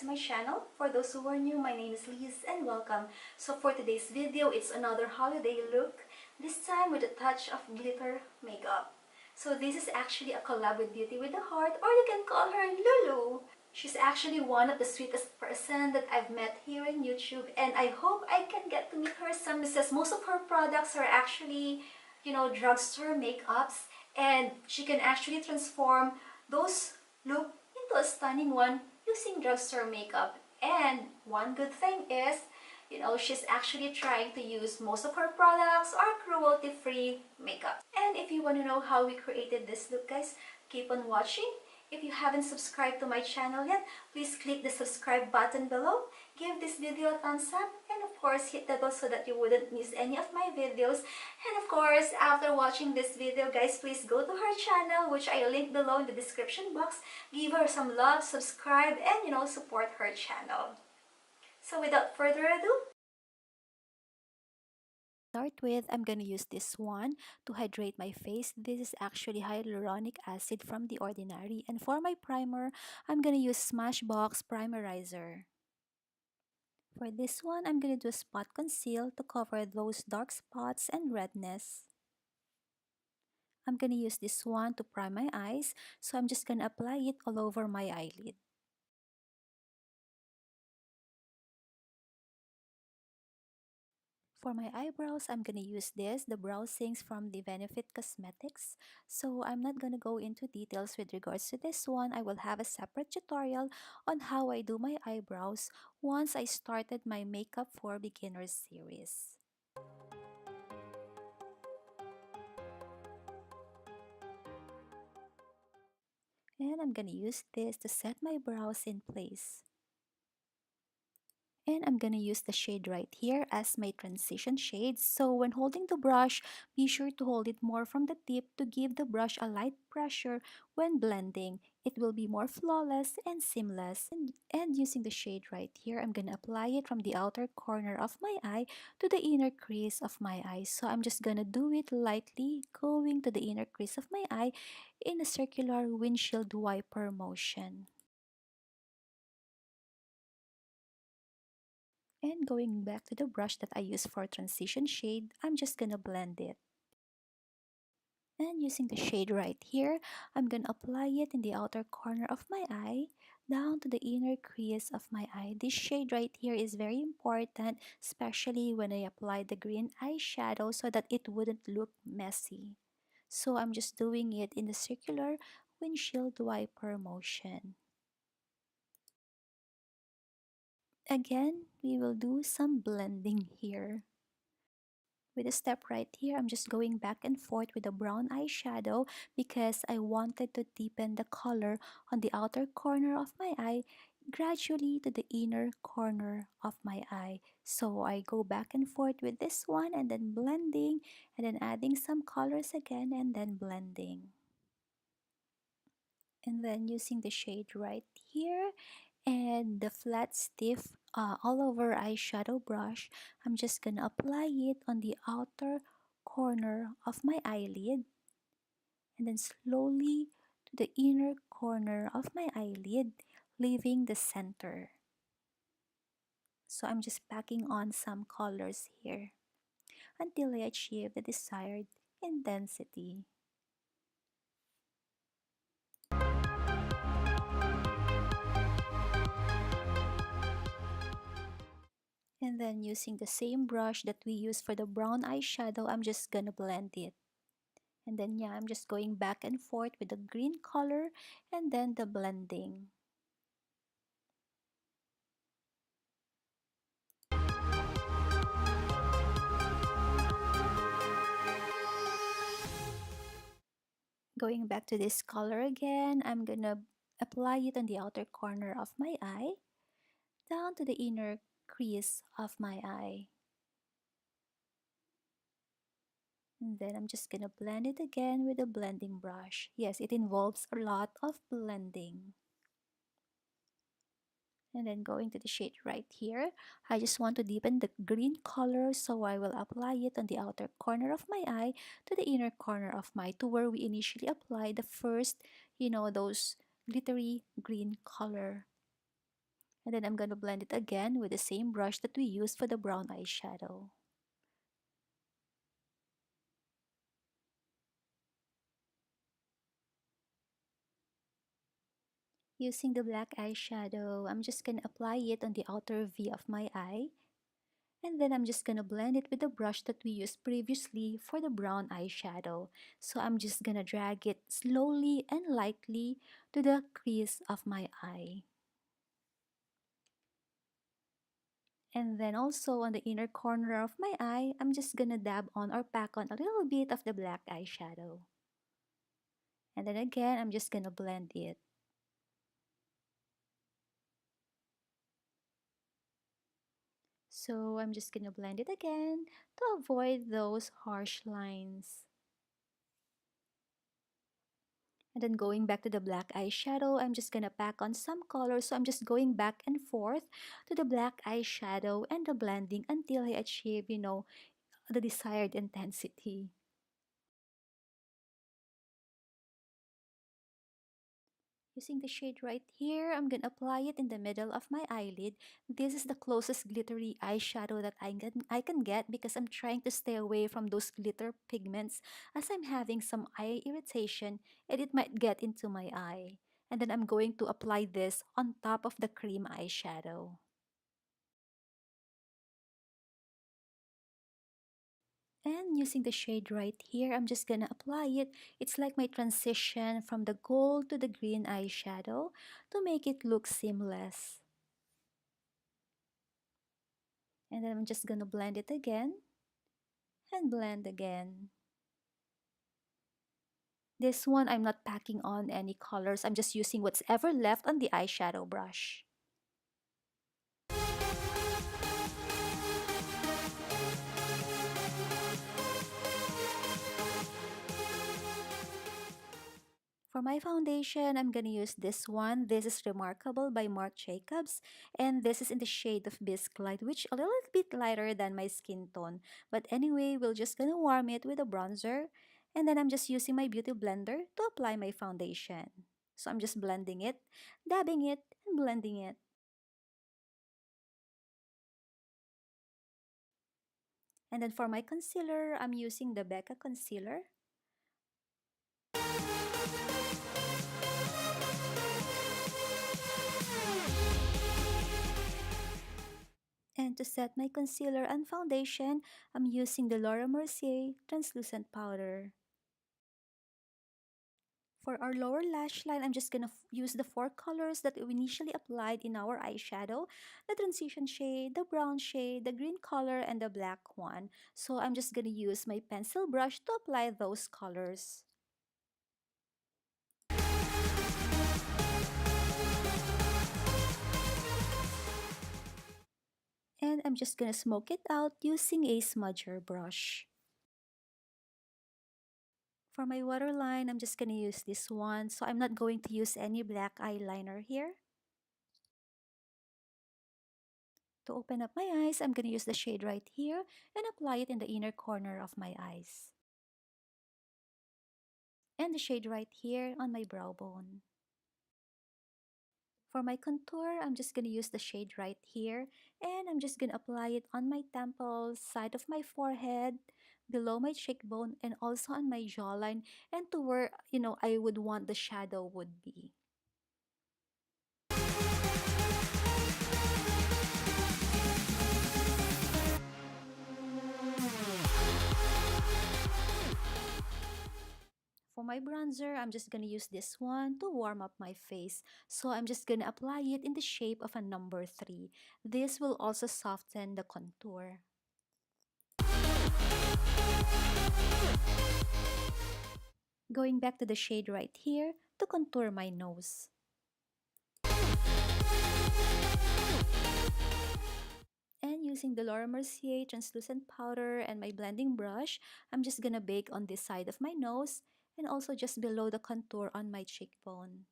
to my channel. For those who are new, my name is Liz and welcome. So for today's video, it's another holiday look, this time with a touch of glitter makeup. So this is actually a collab with Beauty with a Heart, or you can call her Lulu. She's actually one of the sweetest person that I've met here in YouTube, and I hope I can get to meet her some, because most of her products are actually, drugstore makeups, and she can actually transform those look into a stunning one using drugstore makeup. And one good thing is, she's actually trying to use most of her products are cruelty-free makeup. And if you want to know how we created this look, guys, keep on watching. If you haven't subscribed to my channel yet, please click the subscribe button below. Give this video a thumbs up, and of course, hit the bell so that you wouldn't miss any of my videos. And of course, after watching this video, guys, please go to her channel, which I link below in the description box. Give her some love, subscribe, and support her channel. So without further ado, start with, I'm gonna use this one to hydrate my face. This is actually hyaluronic acid from The Ordinary. And for my primer, I'm gonna use Smashbox Primerizer. For this one, I'm gonna do a spot conceal to cover those dark spots and redness. I'm gonna use this one to prime my eyes, so I'm just gonna apply it all over my eyelid. For my eyebrows, I'm gonna use the Brow Zings from the Benefit Cosmetics. So I'm not gonna go into details with regards to this one. I will have a separate tutorial on how I do my eyebrows once I started my Makeup for Beginners series. And I'm gonna use this to set my brows in place. And I'm gonna use the shade right here as my transition shade. So when holding the brush, be sure to hold it more from the tip to give the brush a light pressure when blending. It will be more flawless and seamless. And using the shade right here, I'm gonna apply it from the outer corner of my eye to the inner crease of my eye. So I'm just gonna do it lightly, going to the inner crease of my eye in a circular windshield wiper motion. And going back to the brush that I use for transition shade, I'm just gonna blend it. And using the shade right here, I'm gonna apply it in the outer corner of my eye, down to the inner crease of my eye. This shade right here is very important, especially when I apply the green eyeshadow so that it wouldn't look messy. So I'm just doing it in the circular windshield wiper motion. Again, we will do some blending here. With a step right here, I'm just going back and forth with a brown eyeshadow because I wanted to deepen the color on the outer corner of my eye gradually to the inner corner of my eye. So I go back and forth with this one and then blending and then adding some colors again and then blending. And then using the shade right here and the flat stiff all over eyeshadow brush, I'm just gonna apply it on the outer corner of my eyelid and then slowly to the inner corner of my eyelid, leaving the center. So I'm just packing on some colors here until I achieve the desired intensity. And then using the same brush that we used for the brown eyeshadow, I'm just gonna blend it. And then yeah, I'm just going back and forth with the green color and then the blending. Going back to this color again, I'm gonna apply it on the outer corner of my eye, down to the inner crease of my eye. And then I'm just gonna blend it again with a blending brush. Yes, it involves a lot of blending. And then going to the shade right here, I just want to deepen the green color, so I will apply it on the outer corner of my eye to the inner corner of my eye, to where we initially applied the first, those glittery green color. And then I'm going to blend it again with the same brush that we used for the brown eyeshadow. Using the black eyeshadow, I'm just going to apply it on the outer V of my eye. And then I'm just going to blend it with the brush that we used previously for the brown eyeshadow. So I'm just going to drag it slowly and lightly to the crease of my eye. And then also on the inner corner of my eye, I'm just gonna dab on or pack on a little bit of the black eyeshadow. And then again, I'm just gonna blend it. So I'm just gonna blend it again to avoid those harsh lines. And then going back to the black eyeshadow, I'm just gonna pack on some color. So I'm just going back and forth to the black eyeshadow and the blending until I achieve, the desired intensity. Using the shade right here, I'm gonna apply it in the middle of my eyelid. This is the closest glittery eyeshadow that I can get because I'm trying to stay away from those glitter pigments as I'm having some eye irritation and it might get into my eye. And then I'm going to apply this on top of the cream eyeshadow. And using the shade right here, I'm just gonna apply it. It's like my transition from the gold to the green eyeshadow to make it look seamless. And then I'm just gonna blend it again and blend again. This one, I'm not packing on any colors. I'm just using what's ever left on the eyeshadow brush. For my foundation, I'm gonna use this one. This is Remarkable by Marc Jacobs, and this is in the shade of Bisque Light, which a little bit lighter than my skin tone. But anyway, we're just gonna warm it with a bronzer, and then I'm just using my beauty blender to apply my foundation. So I'm just blending it, dabbing it, and blending it. And then for my concealer, I'm using the Becca concealer. And to set my concealer and foundation, I'm using the Mercier translucent powder. For our lower lash line, I'm just gonna use the four colors that we initially applied in our eyeshadow. The transition shade, the brown shade, the green color, and the black one. So I'm just gonna use my pencil brush to apply those colors. And I'm just gonna smoke it out using a smudger brush. For my waterline, I'm just gonna use this one. So I'm not going to use any black eyeliner here. To open up my eyes, I'm gonna use the shade right here and apply it in the inner corner of my eyes. And the shade right here on my brow bone. For my contour, I'm just gonna use the shade right here and I'm just gonna apply it on my temples, side of my forehead, below my cheekbone, and also on my jawline and to where, I would want the shadow would be. For my bronzer, I'm just gonna use this one to warm up my face. So I'm just gonna apply it in the shape of a number 3. This will also soften the contour. Going back to the shade right here to contour my nose. And using the Mercier translucent powder and my blending brush, I'm just gonna bake on this side of my nose and also just below the contour on my cheekbone.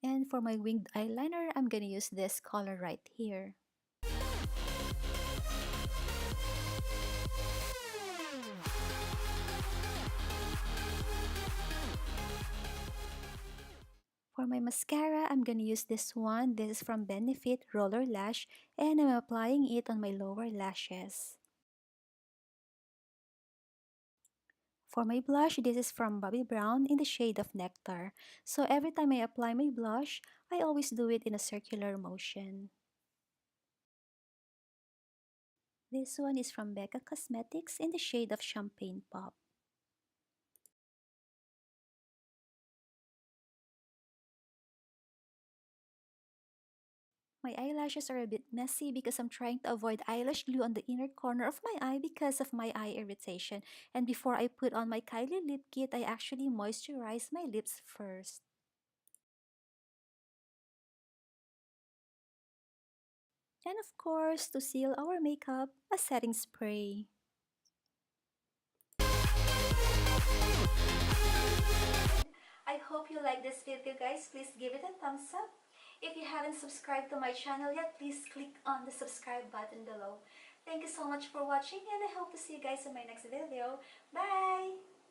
And for my winged eyeliner, I'm gonna use this color right here. For my mascara, I'm gonna use this one. This is from Benefit Roller Lash, and I'm applying it on my lower lashes. For my blush, this is from Bobbi Brown in the shade of Nectar. So every time I apply my blush, I always do it in a circular motion. This one is from Becca Cosmetics in the shade of Champagne Pop. My eyelashes are a bit messy because I'm trying to avoid eyelash glue on the inner corner of my eye because of my eye irritation. And before I put on my Kylie lip kit, I actually moisturize my lips first. And of course, to seal our makeup, a setting spray. I hope you like this video, guys. Please give it a thumbs up. If you haven't subscribed to my channel yet, please click on the subscribe button below. Thank you so much for watching, and I hope to see you guys in my next video. Bye!